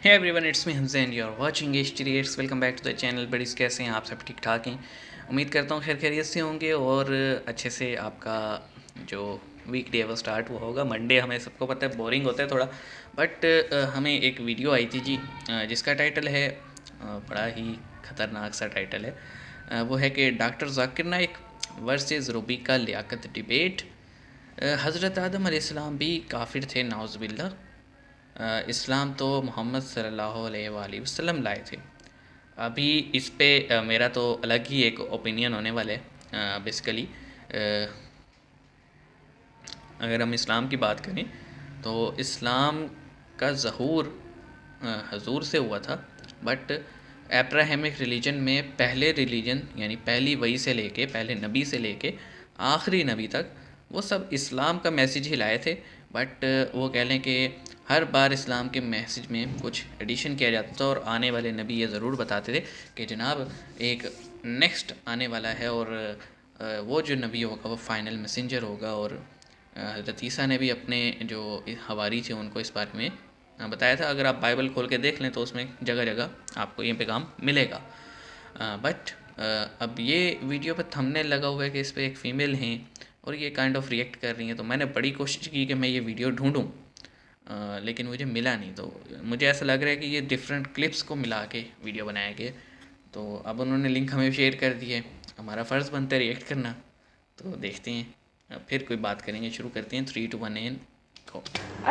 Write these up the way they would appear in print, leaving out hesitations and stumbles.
Hey everyone, it's me Hamza and you are watching H3X। Welcome back to the channel. Buddies कैसे हैं आप? सब ठीक ठाक हैं? उम्मीद करता हूँ खैर खैरियत से होंगे और अच्छे से आपका जो वीक डे है वो स्टार्ट हुआ होगा। मंडे हमें सबको पता है बोरिंग होता है थोड़ा, बट हमें एक वीडियो आई थी जी, जिसका टाइटल है बड़ा ही ख़तरनाक सा टाइटल है। वो है कि doctor Zakir Naik versus Rubika Liaquat debate. हज़रत आदम अलैहिस्सलाम भी काफिर थे, नाउज़ुबिल्लाह। इस्लाम तो मोहम्मद सल्लल्लाहु अलैहि वसल्लम लाए थे। अभी इस पे मेरा तो अलग ही एक ओपिनियन होने वाला है। बेसिकली अगर हम इस्लाम की बात करें तो इस्लाम का ज़हूर हजूर से हुआ था, बट एब्राहमिक रिलीजन में पहले रिलीजन यानी पहली वही से लेके पहले नबी से लेके आखिरी नबी तक वो सब इस्लाम का मैसेज ही लाए थे। बट वो कह लें कि हर बार इस्लाम के मैसेज में कुछ एडिशन किया जाता था और आने वाले नबी ये ज़रूर बताते थे कि जनाब एक नेक्स्ट आने वाला है और वो जो नबी होगा वो फ़ाइनल मैसेंजर होगा। और हज़रत ईसा ने भी अपने जो हवारी थे उनको इस बारे में बताया था। अगर आप बाइबल खोल के देख लें तो उसमें जगह जगह आपको ये पैगाम मिलेगा। बट अब ये वीडियो पे थंबनेल लगा हुआ है कि इस पर एक फ़ीमेल हैं और ये काइंड ऑफ रिएक्ट कर रही हैं, तो मैंने बड़ी कोशिश की कि मैं ये वीडियो ढूंढूं, लेकिन मुझे मिला नहीं। तो मुझे ऐसा लग रहा है कि ये डिफरेंट क्लिप्स को मिला के वीडियो बनाया गया। तो अब उन्होंने लिंक हमें शेयर कर दी है, हमारा फ़र्ज़ बनता है रिएक्ट करना। तो देखते हैं, अब फिर कोई बात करेंगे। शुरू करते हैं। 3 2 1 एंड गो।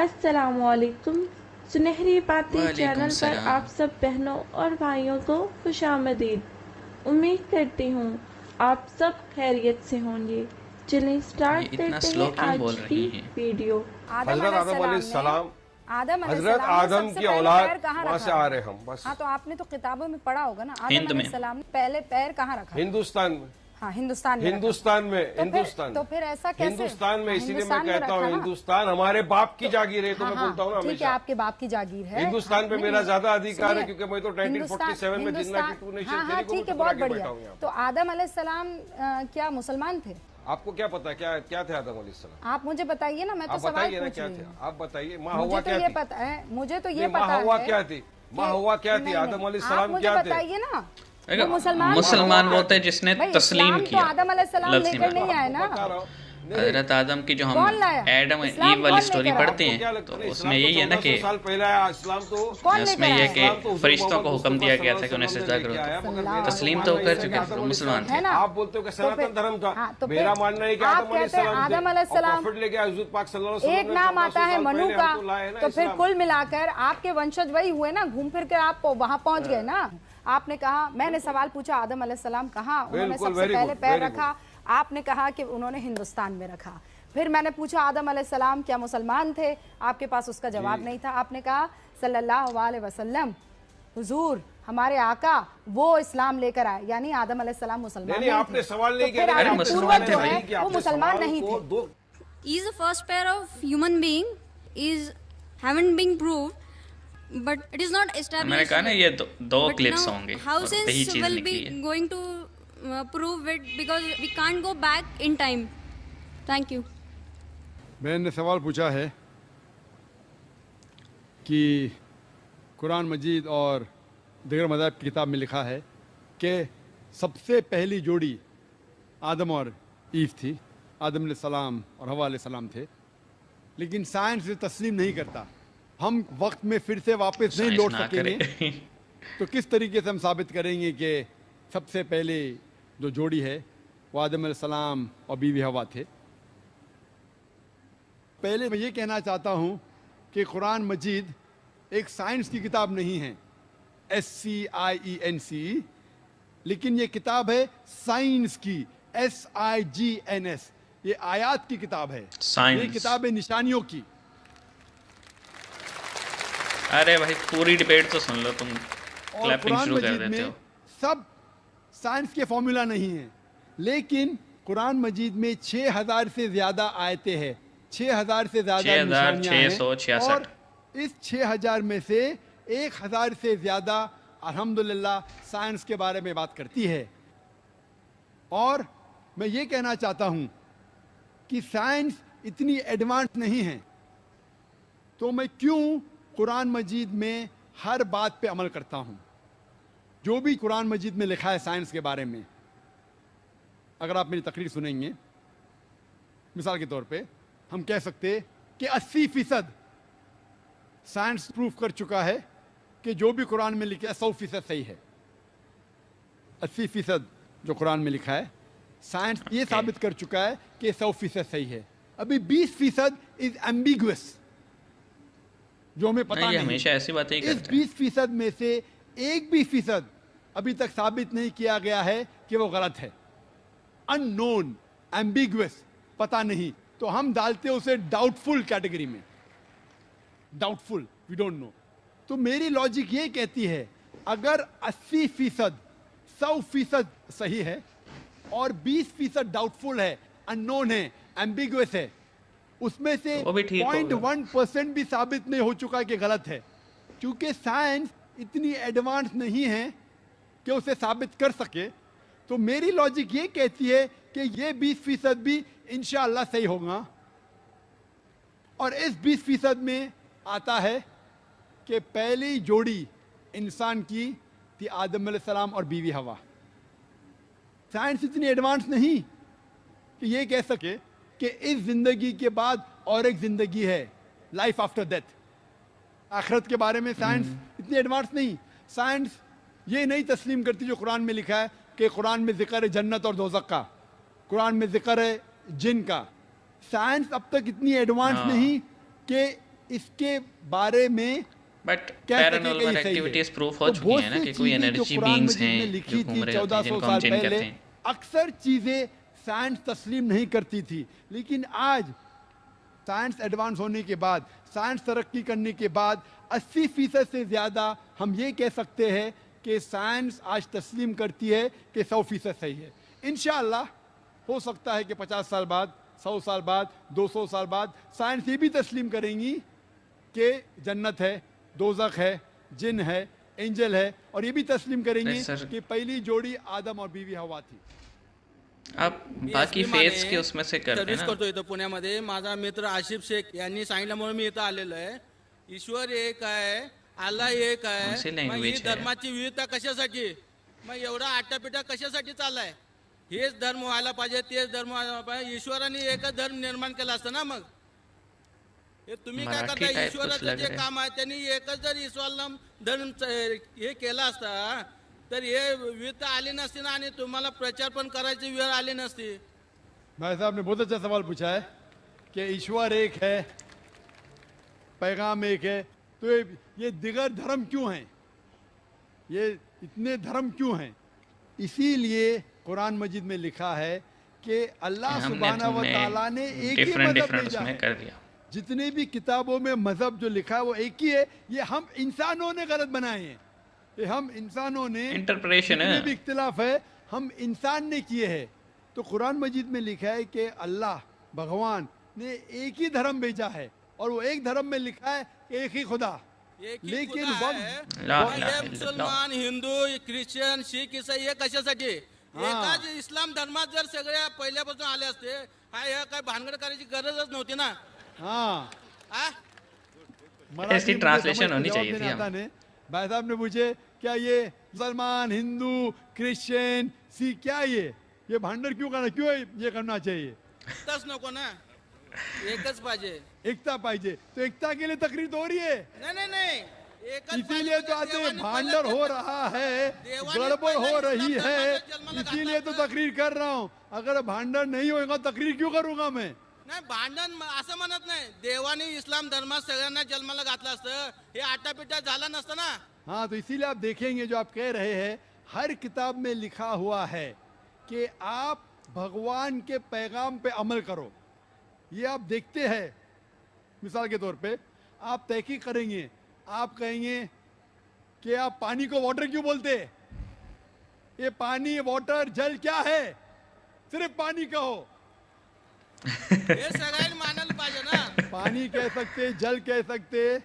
अस्सलामुअलैकुम। सुनहरी बातें वालेकुम चैनल पर आप सलाम। सब बहनों और भाइयों को खुशामदीद। उम्मीद करती हूँ आप सब खैरियत से होंगे। चलिए ये स्टार्ट इतना करते स्लो हैं क्यों आज बोल की रही हैं? वीडियो। आदम हजरत आदम अलैहिस्सलाम आदम ने हजरत अलैहिस्सलाम ने आदम सबसे की पहले औलाद पैर कहाँ वहां रखा? से आ रहे हम बस। हाँ, तो आपने तो किताबों में पढ़ा होगा ना, आदम हिंद में। अलैहिस्सलाम ने पहले पैर कहाँ रखा? हिंदुस्तान में। हाँ, हिंदुस्तान में रखा। हिंदुस्तान में तो हिंदुस्तान तो फिर ऐसा कैसे? हिंदुस्तान में, हाँ, इसीलिए मैं हिंदुस्तान में कहता रखा हूँ ना। हिंदुस्तान हमारे बाप की जागीर है, तो हाँ मैं हाँ, बोलता हूँ ना ठीक है, हमेशा आपके बाप की जागीर है। हिंदुस्तान हाँ, पे नहीं, मेरा नहीं, ज्यादा अधिकार है सुनिए, क्योंकि मैं तो 1947 में जिन्ना की टू नेशन हाँ हाँ, थ्योरी को ठीक है, भी बहुत पकड़ा के बैठा बढ़िया। हूँ यहाँ। तो आदम अलैहिस्सलाम क्या मुसलमान थे? आपको क्या पता क्या क्या थे आदम अलैहिस्सलाम? आप मुझे बताइए ना, मैं तो आप सवाल बताइए ना पूछ क्या रही थे, हूँ। आप बताइए। माँ मुझे हवा तो क्या ये थी? पता है, मुझे तो ये नहीं, माँ पता हवा है क्या थी? माँ हवा क्या थी? आदम आप अलैहिस्सलाम मुझे क्या थे? बताइए ना। देखो, वो मुसलमान मुसलमान थे। वो होता है जिसने भाई तस्लीम इस्लाम तो किया। आदम अलैहिस्सलाम लफ्ज़ी लेकर माने नहीं आए ना। बता रहा हूँ। नहीं नहीं, हज़रत आदम की जो हम कौन लाया? एडम इस्लाम ईव वाली कौन स्टोरी लेकर आया? पढ़ते आपको हैं क्या तो लगता है? उसमें इस्लाम तो यही है ना 1400 कि साल पहले आया। इस्लाम तो कौन उसमें लेकर यह है आया? कि इस्लाम तो हुजूर फरिश्तों को मोहम्मद हुक्म मुस्तफा दिया गया था कि सल्लल्लाहु उन्हें अलैहि सजदा वसल्लम करो, लेके आया, तो मगर मेरा तो तस्लीम तो मानना कर ये है कि चुके थे, आदम वो मुसलमान अलैहिस्सलाम थे। है ना? आप बोलते हो कि तो सनातन फिर धर्म था। हाँ, तो मेरा फिर मानना है कि आप आदम कहते हैं अलैहिस्सलाम थे आदम और अलैहिस्सलाम, प्रॉफिट लेके आए हुजूर पाक सल्लल्लाहु अलैहि एक वसल्लम ने नाम 1400 आता है साल मनु पहले का, हमको लाए है ना तो फिर इस्लाम। कुल मिलाकर आपके वंशज वही हुए ना, घूम फिर कर आप वहां पहुंच गए ना। आपने कहा, मैंने सवाल पूछा आदम अलैहिस्सलाम कहाँ उन्होंने बिल्कुल, सबसे वेरी पहले गुड, पैर वेरी रखा? आपने कहा कि उन्होंने हिंदुस्तान में रखा। फिर मैंने पूछा आदम अलैहिस्सलाम क्या मुसलमान थे? आपके पास उसका जवाब नहीं था। आपने कहा सल्लल्लाहु अलैहि वसल्लम, हुजूर हमारे आका वो इस्लाम लेकर आए, यानी आदम अलैहिस्सलाम मुसलमान नहीं, नहीं आपने थे। सवाल तो नहीं किया, फिर लेकिन अरे आपके आपने मुसलमान पूर्वज थे जो भाई। है कि वो आपने मुसलमान सवाल नहीं को थे। दो is the first pair of human being is haven't been proved, but it is not मैंने established कहा ना yet. ये दो But क्लिप्स now होंगे how और since यही चीज़ will निकली be है। going to prove it, because we can't go back in time. Thank you. मैंने सवाल पूछा है कि कुरान मजीद और दीगर मज़ाहिब की किताब में लिखा है कि सबसे पहली जोड़ी आदम और ईव थी। आदम अलैहिस्सलाम और हवा अलैहिस्सलाम थे, लेकिन साइंस इसे तस्लीम नहीं करता। हम वक्त में फिर से वापस नहीं साइंस लौट ना सकेंगे, करे। तो किस तरीके से हम साबित करेंगे कि सबसे पहले जो जोड़ी है वो आदम अलैहिस्सलाम और बीवी हवा थे? पहले मैं ये कहना चाहता हूँ कि कुरान मजीद एक साइंस की किताब नहीं है, SCIENCE, लेकिन ये किताब है साइंस की, SIGNS। ये आयात की किताब है, साइंस। ये किताब है निशानियों की। अरे भाई पूरी डिबेट तो सुन लो तुम, और क्लैपिंग कुरान शुरू कर मजीद देते हो। में सब साइंस के फॉर्मूला नहीं है, लेकिन कुरान मजीद में 6000 से ज्यादा आयतें हैं, 6000 से ज्यादा निशानियां हैं, 6666। और इस 6000 में से 1000 से ज्यादा अल्हम्दुलिल्लाह साइंस के बारे में बात करती है। और मैं ये कहना चाहता हूं कि साइंस इतनी एडवांस नहीं है, तो मैं क्यों कुरान मजीद में हर बात पे अमल करता हूँ। जो भी कुरान मजीद में लिखा है साइंस के बारे में, अगर आप मेरी तकरीर सुनेंगे, मिसाल के तौर पे हम कह सकते कि 80% साइंस प्रूफ कर चुका है कि जो भी कुरान में लिखा है 100% सही है। 80% जो कुरान में लिखा है साइंस ये साबित कर चुका है कि 100% सही है। अभी 20% इज एम्बिगुअस, जो हमें पता नहीं। हमेशा ऐसी बातें ही इस करते हैं। 20% में से 1% अभी तक साबित नहीं किया गया है कि वो गलत है। अननोन, एम्बिगुअस, पता नहीं, तो हम डालते उसे डाउटफुल कैटेगरी में। Doubtful, we don't know. तो मेरी लॉजिक ये कहती है अगर 80% 100% सही है और 20% डाउटफुल है, अननोन है, एम्बिगुअस है, उसमें से वो भी ठीक होगा। 0.1% भी साबित नहीं हो चुका कि गलत है, क्योंकि साइंस इतनी एडवांस नहीं है कि उसे साबित कर सके। तो मेरी लॉजिक ये कहती है कि ये 20% भी इंशाअल्लाह सही होगा। और इस 20% में आता है कि पहली जोड़ी इंसान की थी आदम अलैहिस्सलाम और बीवी हवा। साइंस इतनी एडवांस नहीं कि ये कह सके कि इस जिंदगी के बाद और एक जिंदगी है, लाइफ आफ्टर डेथ। आखिरत के बारे में साइंस इतनी एडवांस नहीं। साइंस ये नहीं तस्लीम करती जो कुरान में लिखा है कि कुरान में जिक्र है जन्नत और दोज़ख का, कुरान में जिक्र है जिन का। साइंस अब तक इतनी एडवांस नहीं कि इसके बारे में बट कह सके पैरानॉर्मल कि ये सही है। एक्टिविटीज प्रूफ हो तो चुकी बहुत है ना सी कि कोई चीजें जो एनर्जी कुरान बीइंग्स मजीद में हैं लिखी जो थी घूम रहे होते हैं 1400 जिनको हम साल जिन कहते पहले, हैं। अक्सर चीजें साइंस तस्लीम नहीं करती थी। लेकिन आज साइंस एडवांस होने के बाद, साइंस तरक्की करने के बाद 80% से ज़्यादा हम ये कह सकते हैं कि साइंस आज तस्लीम करती है कि 100% सही है। इंशाअल्लाह हो सकता है कि 50 साल बाद, 100 साल बाद, 200 साल बाद साइंस ये भी तस्लीम करेंगी कि जन्नत है, दोज़ख है, जिन है, एंजल है, और ये भी तस्लीम करेंगी सर, कि पहली जोड़ी आदम और बीवी हवा थी। आप बाकी फेथ्स के उसमें से करते सर्व्हिस हैं करतो ना। इथं पुण्यामध्ये। माझा मित्र आशिफ शेख यांनी सांगितल्यामुळे मी इथं आलेलो आहे। ईश्वर एक आहे, अल्लाह एक आहे, कोणसी मग ही language आहे? धर्माची विविधता कशासाठी, मग एवढा आटापिटा कशासाठी चाललाय? हेच धर्म व्हायला पाहिजे, तेच धर्म व्हायला पाहिजे। ईश्वराने एकच धर्म निर्माण केला असतं ना। मग हे तुम्ही काय मराठी करता? टाइप कुछ ईश्वराचं लग जे रहा है। काम आहे त्यांनी एकच जर इस्लाम धर्म हे केला असता तर हे विविधता आली नसती ना, आणि तुम्हाला प्रचार पण करायची वेळ आली नसती। भाई साहब ने बहुत अच्छा सवाल पूछा है कि ईश्वर एक है, पैगाम एक है, तो ये दिगर धर्म क्यों हैं? ये इतने धर्म क्यों हैं? इसीलिए कुरान मजीद में लिखा है कि अल्लाह हमने सुब्हाना व तआला ने एक ही डिफरेंट मजहब डिफरेंट भेजा उसमें है। कर दिया। जितने भी किताबों में मजहब जो लिखा है वो एक ही है। ये हम इंसानों ने गलत बनाए हैं। ये हम इंसानों ने, इंटरप्रिटेशन जितने है। भी इख्तिलाफ है हम इंसान ने किए हैं। तो कुरान मजीद में लिखा है कि अल्लाह भगवान ने एक ही धर्म भेजा है, और वो एक धर्म में लिखा है एक ही खुदा। एक ही लेकिन खुदा वक्त है। ला मग इलाहा हे इल्लल्लाह। मुसलमान, हिंदू, ख्रिश्चन, शीख, ईसाई हे कशासाठी? एकाच इस्लाम धर्मात जर सगळ्या पहिल्यापासून आले असते, ह्या काय भानगड करायची गरजच नव्हती ना। हाँ, आ? मराठी ऐसी मुझे ट्रांसलेशन समझ में होनी जवाब चाहिए देने थी आता हम। नहीं। भाई साहब ने पूछे क्या ये मुसलमान, हिंदू, क्रिश्चियन, सिख, क्या ये भांडर क्यों करना, क्यों ये करना चाहिए? तस नको ना, एकच पाहिजे। एकता पाहिजे। तो एकता के लिए तकरीर तो हो रही है, नाही नाही नाही, एकच इसीलिए तो पाहिजे। आते देवाने भांडर पहिलं हो रहा है, देवाने गड़बड़ हो पहिलं रही इस्लाम है, धर्माच्या जन्माला इसीलिए तो घातलं. तकरीर कर रहा हूँ। अगर भांडर नहीं होगा तकरीर क्यों करूंगा मैं? नाही भांडण असं म्हणत नाही, देवाने इस्लाम धर्मात सगळ्यांना जन्माला घातलं असतं, हे आटापिटा झाला नसतं ना। हाँ, तो इसीलिए आप देखेंगे जो आप कह रहे हैं, हर किताब में लिखा हुआ है कि आप भगवान के पैगाम पे अमल करो। ये आप देखते हैं, मिसाल के तौर पे आप तहकीक करेंगे, आप कहेंगे कि आप पानी को वाटर क्यों बोलते? ये पानी, वाटर, जल क्या है? सिर्फ पानी कहो। हे सगळ्यांनी मानायला पाहिजे ना। पानी कह सकते, जल कह सकते,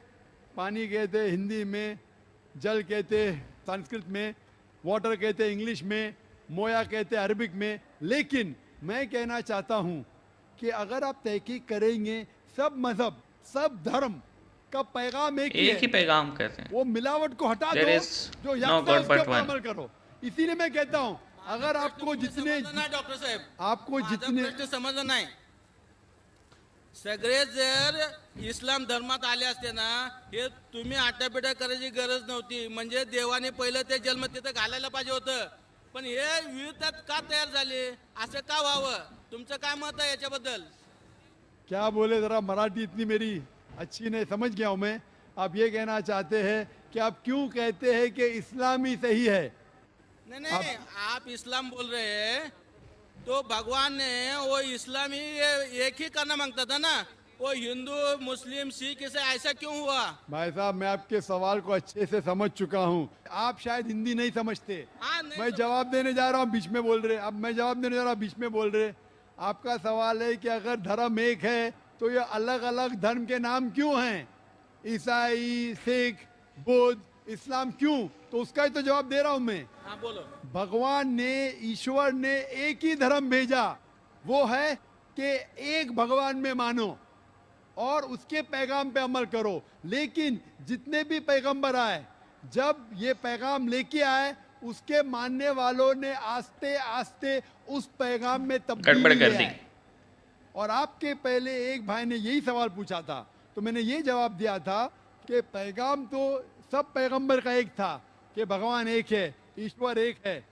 पानी कहते हिंदी में, जल कहते संस्कृत में, वाटर कहते इंग्लिश में, मोया कहते अरबिक में। लेकिन मैं कहना चाहता हूँ कि अगर आप तहकीक करेंगे, सब मज़हब, सब धर्म उसका पैगाम एक एक ही है। पैगाम कहते हैं। वो मिलावट को हटा There दो, is जो no यकता God उसके but ऊपर one. अमल करो। इसीलिए मैं कहता हूँ अगर आपको जितने नाही डॉक्टर साहेब, आपको माझा जितने प्रश्न समजला नाही. सगळे जर इस्लाम धर्मात आले असते ना, हे तुम्ही आटापिटा करायची गरज नव्हती. म्हणजे देवाने पहिलं ते जन्म तिथं घालायला पाहिजे होतं. पण हे विरोधात का तयार झाले, असं का व्हावं? तुमचं काय मत आहे याच्याबद्दल? क्या बोले, जरा मराठी इतनी मेरी अच्छी नहीं, समझ गया हूँ मैं। आप ये कहना चाहते हैं कि आप क्यों कहते हैं कि इस्लाम ही सही है? नहीं नहीं, आप इस्लाम बोल रहे हैं तो भगवान ने वो इस्लामी एक ही करना मांगता था ना, वो हिंदू मुस्लिम सिख इसे ऐसा क्यों हुआ? भाई साहब, मैं आपके सवाल को अच्छे से समझ चुका हूँ। आप शायद हिंदी नहीं समझते। हाँ, नहीं मैं जवाब देने जा रहा हूँ, बीच में बोल रहे। अब मैं जवाब देने जा रहा हूँ, बीच में बोल रहे। आपका सवाल है कि अगर धर्म एक है तो ये अलग अलग धर्म के नाम क्यों हैं? ईसाई, सिख, बुद्ध, इस्लाम क्यों? तो उसका ही तो जवाब दे रहा हूँ मैं। हाँ बोलो. भगवान ने, ईश्वर ने एक ही धर्म भेजा, वो है कि एक भगवान में मानो और उसके पैगाम पे अमल करो। लेकिन जितने भी पैगंबर आए, जब ये पैगाम लेके आए, उसके मानने वालों ने आस्ते आस्ते उस पैगाम में गड़बड़ तब्दीली कर ले दी। आए। और आपके पहले एक भाई ने यही सवाल पूछा था, तो मैंने ये जवाब दिया था कि पैगाम तो सब पैगंबर का एक था कि भगवान एक है, ईश्वर एक है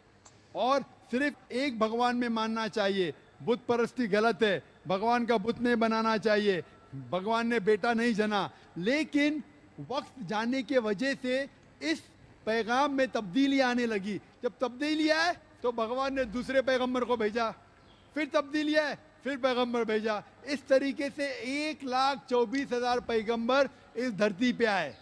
और सिर्फ एक भगवान में मानना चाहिए। बुत परस्ती गलत है, भगवान का बुत नहीं बनाना चाहिए, भगवान ने बेटा नहीं जना। लेकिन वक्त जाने के वजह से इस पैगाम में तब्दीली आने लगी। जब तब्दीली आए तो भगवान ने दूसरे पैगंबर को भेजा, फिर तब्दीली आए, फिर पैगंबर भेजा। इस तरीके से 1,24,000 पैगंबर इस धरती पे आए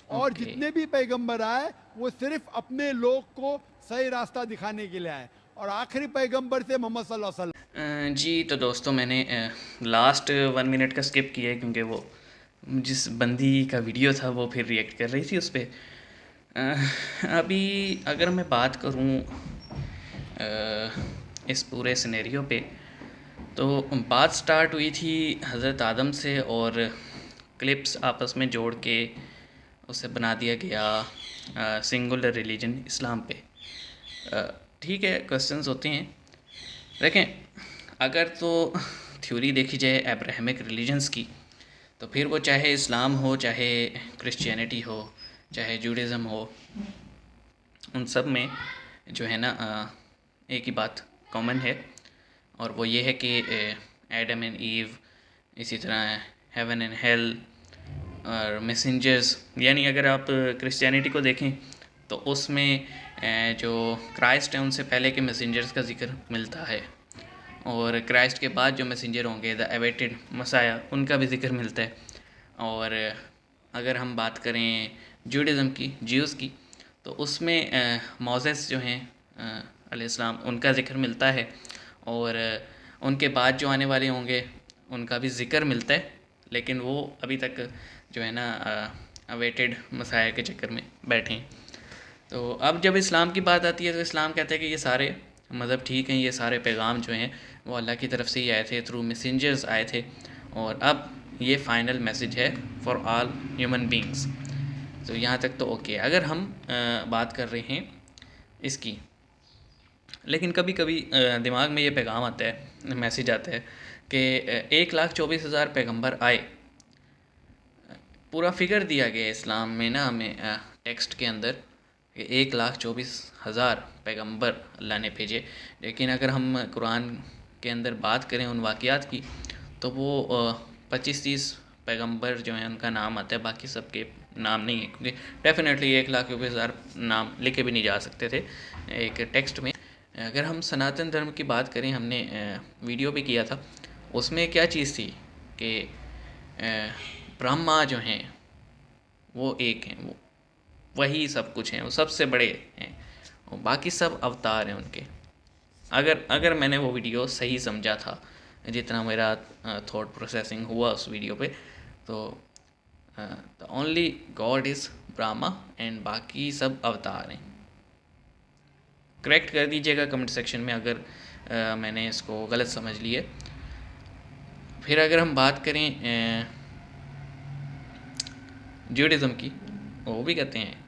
और Okay. जितने भी पैगंबर आए वो सिर्फ अपने लोग को सही रास्ता दिखाने के लिए आए और आखिरी पैगंबर से मोहम्मद सल्लल्लाहु अलैहि वसल्लम। जी, तो दोस्तों मैंने लास्ट 1 मिनट का स्किप किया है क्योंकि वो जिस बंदी का वीडियो था वो फिर रिएक्ट कर रही थी उस पर। अभी अगर मैं बात करूं इस पूरे सिनेरियो पे, तो बात स्टार्ट हुई थी हज़रत आदम से और क्लिप्स आपस में जोड़ के उसे बना दिया गया सिंगुलर रिलीजन इस्लाम पे। ठीक है, क्वेश्चंस होते हैं। देखें, अगर तो थ्योरी देखी जाए अब्राहमिक रिलीजन्स की, तो फिर वो चाहे इस्लाम हो, चाहे क्रिश्चियनिटी हो, चाहे जूडिज़म हो, उन सब में जो है ना एक ही बात कॉमन है और वो ये है कि एडम एंड ईव, इसी तरह हेवन एंड हेल और मैसेंजर्स। यानी अगर आप क्रिश्चियनिटी को देखें तो उसमें जो क्राइस्ट है उनसे पहले के मैसेंजर्स का जिक्र मिलता है और क्राइस्ट के बाद जो मैसेंजर होंगे द अवेटेड मसाया, उनका भी जिक्र मिलता है। और अगर हम बात करें जूडिज़म की, ज्यूज़ की, तो उसमें मोसेस जो हैं अलैहिस्सलाम, उनका जिक्र मिलता है और उनके बाद जो आने वाले होंगे उनका भी जिक्र मिलता है, लेकिन वो अभी तक जो है ना अवेटेड मसाया के चक्कर में बैठे हैं। तो अब जब इस्लाम की बात आती है तो इस्लाम कहता है कि ये सारे मज़हब ठीक हैं, ये सारे पैगाम जो हैं वो अल्लाह की तरफ से ही आए थे, थ्रू मैसेंजर्स आए थे और अब ये फ़ाइनल मैसेज है फॉर ऑल ह्यूमन बींग्स। तो यहाँ तक तो ओके। अगर हम बात कर रहे हैं इसकी, लेकिन कभी कभी दिमाग में ये पैगाम आता है, मैसेज आता है कि 1,24,000 पैगंबर आए। पूरा फिगर दिया गया है इस्लाम में ना हमें टेक्स्ट के अंदर कि 1,24,000 पैगंबर अल्लाह ने भेजे। लेकिन अगर हम कुरान के अंदर बात करें उन वाक़यात की, तो वो 25-30 पैगंबर जो हैं उनका नाम आता है, बाकी सबके नाम नहीं है, क्योंकि डेफिनेटली 1,24,000 नाम लिखे भी नहीं जा सकते थे एक टेक्स्ट में। अगर हम सनातन धर्म की बात करें, हमने वीडियो भी किया था, उसमें क्या चीज़ थी कि ब्रह्मा जो हैं वो एक हैं, वो वही सब कुछ हैं, वो सबसे बड़े हैं और बाकी सब अवतार हैं उनके। अगर मैंने वो वीडियो सही समझा था, जितना मेरा थॉट प्रोसेसिंग हुआ उस वीडियो पे, तो the only God is Brahma and बाकी सब अवतार हैं। करेक्ट कर दीजिएगा कमेंट सेक्शन में अगर मैंने इसको गलत समझ लिया। फिर अगर हम बात करें ज्यूडिज़म की, वो भी कहते हैं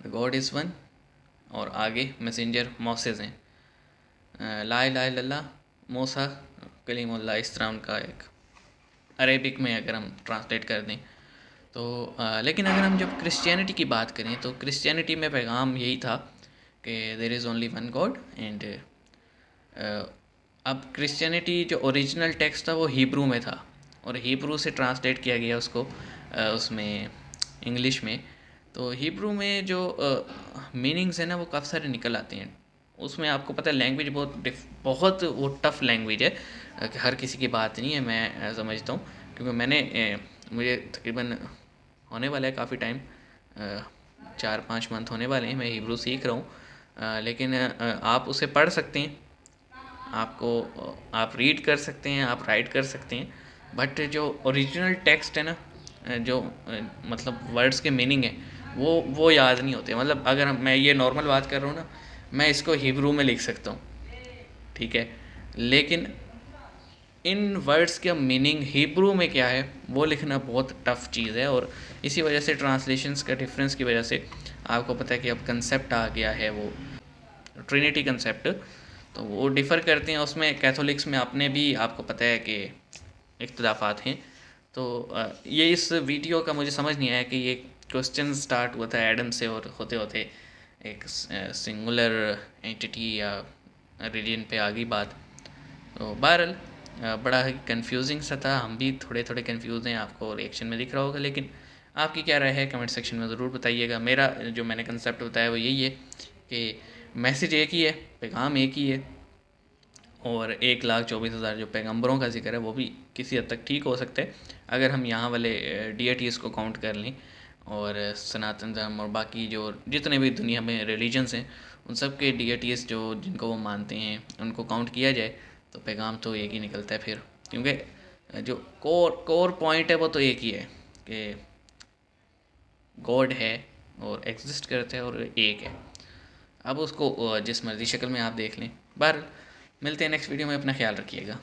द गॉड इज़ वन, और आगे मैसेंजर मोसेस हैं, ला इलाहा इल्लल्लाह मूसा कलीमुल्लाह, इस तरह उनका एक अरेबिक में अगर हम ट्रांसलेट कर दें तो लेकिन अगर हम जब क्रिश्चियनिटी की बात करें तो क्रिश्चियनिटी में पैगाम यही था कि there is only one God. And अब क्रिश्चियनिटी जो ओरिजिनल टेक्स्ट था वो हिब्रू में था, और हिब्रू से ट्रांसलेट किया गया उसको उसमें इंग्लिश में। तो हिब्रू में जो मीनिंग्स हैं ना वो काफ़ी सारे निकल आते हैं। उसमें आपको पता है लैंग्वेज बहुत वो टफ़ लैंग्वेज है कि हर किसी की बात नहीं है, मैं समझता हूँ, क्योंकि मुझे तकरीबन होने वाला है काफ़ी टाइम, 4-5 मंथ होने वाले हैं मैं हिब्रू सीख रहा हूँ। लेकिन आप उसे पढ़ सकते हैं, आप रीड कर सकते हैं, आप राइट कर सकते हैं, बट जो ओरिजिनल टेक्स्ट है ना, जो मतलब वर्ड्स के मीनिंग है वो याद नहीं होते। मतलब अगर मैं ये नॉर्मल बात कर रहा हूँ ना, मैं इसको हिब्रू में लिख सकता हूँ, ठीक है, लेकिन इन वर्ड्स का मीनिंग हिब्रू में क्या है वो लिखना बहुत टफ़ चीज़ है। और इसी वजह से ट्रांसलेशंस का डिफरेंस की वजह से आपको पता है कि अब कंसेप्ट आ गया है वो ट्रिनिटी कंसेप्ट, तो वो डिफ़र करते हैं उसमें। कैथोलिक्स में आपने भी आपको पता है कि इख्तिलाफात हैं। तो ये इस वीडियो का मुझे समझ नहीं आया कि ये क्वेश्चन स्टार्ट हुआ था एडम से और होते होते एक सिंगुलर एंटिटी या रिलीजन पे आ गई बात। तो बहरहाल बड़ा ही कंफ्यूजिंग सा था, हम भी थोड़े थोड़े कंफ्यूज हैं, आपको रिएक्शन में दिख रहा होगा। लेकिन आपकी क्या राय है कमेंट सेक्शन में ज़रूर बताइएगा। मेरा जो मैंने कंसेप्ट बताया वो यही है कि मैसेज एक ही है, पैगाम एक ही है, और 1,24,000 जो पैगंबरों का जिक्र है वो भी किसी हद तक ठीक हो सकता है अगर हम यहाँ वाले डीएटीज़ को काउंट कर लें, और सनातन धर्म और बाकी जो जितने भी दुनिया में रिलीजन्स हैं उन सब के डीएटीज़ जो जिनको वो मानते हैं उनको काउंट किया जाए तो पैगाम तो एक ही निकलता है फिर, क्योंकि जो कोर पॉइंट है वो तो एक ही है कि गॉड है और एग्जिस्ट करता है और एक है। अब उसको जिस मर्जी शक्ल में आप देख लें। बहरहाल मिलते हैं नेक्स्ट वीडियो में, अपना ख्याल रखिएगा।